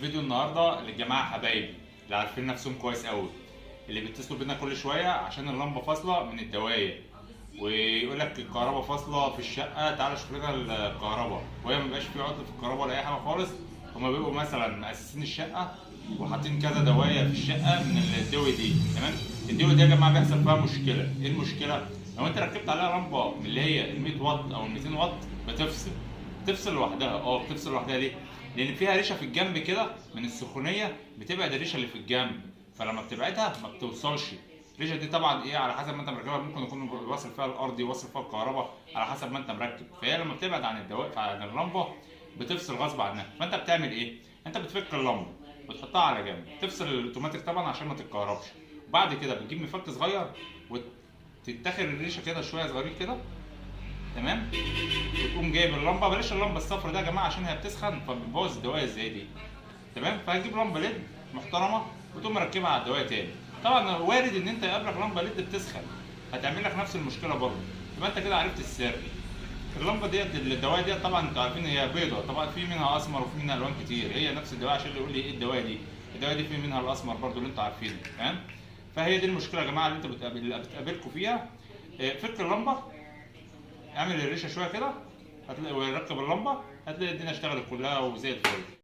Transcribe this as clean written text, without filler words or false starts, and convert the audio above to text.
الفيديو النهارده للجماعه حبايبي اللي عارفين نفسهم كويس قوي، اللي بيتصلوا بينا كل شويه عشان اللمبه فاصله من الدوايه، ويقول لك الكهرباء فاصله في الشقه، تعالى شوف لنا الكهرباء، وهي ما بيبقاش في عطل في الكهرباء ولا اي حاجه خالص. هما بيبقوا مثلا مأسسين الشقه وحاطين كذا دوايه في الشقه من الدوي دي، تمام. الدوي دي يا جماعه بيحصل فيها مشكله. ايه المشكله؟ لو انت ركبت عليها لمبه من اللي هي ال 100 واط او ال 200 واط بتفصل لوحدها. بتفصل لوحدها ليه؟ لان فيها ريشه في الجنب كده من السخونيه، بتبعد الريشه اللي في الجنب، فلما بتبعدها ما بتوصلش. الريشه دي طبعا ايه، على حسب ما انت مركبها، ممكن يكون واصل فيها الارضي، واصل فيها الكهرباء، على حسب ما انت مركب. فهي لما بتبعد عن عن اللمبه بتفصل غصب عنها. فانت بتعمل ايه؟ انت بتفك اللمبه وتحطها على جنب، تفصل الاوتوماتيك طبعا عشان ما تتكهربش. وبعد كده بتجيب مفك صغير وتتاخر الريشه كده شويه صغيرين كده، تمام. وتقوم جايب اللمبه، بلاش اللمبه الصفرا ده يا جماعه عشان هي بتسخن فبتبوظ الدوايه زي دي، تمام. فهتجيب لمبه ليد محترمه وتقوم مركبها على الدوايه تاني. طبعا وارد ان انت يقابلك لمبه ليد بتسخن هتعمل لك نفس المشكله برضه، يبقى انت كده عرفت السر. اللمبه ديت الدوايه ديت طبعا انتوا عارفين هي بيضه، طبعا في منها اسمر وفي منها الوان كتير، هي نفس الدوايه. عشان اللي يقول لي ايه الدوايه دي، الدوايه دي في منها الاسمر برضه اللي انتوا عارفينه، تمام. فهي دي المشكله يا جماعه اللي انتوا بتقابلكم فيها. فك اللمبه، اعمل الريشه شويه كده، هتلاقي وركب اللمبه، هتلاقي الدنيا اشتغلت كلها وزي الفل.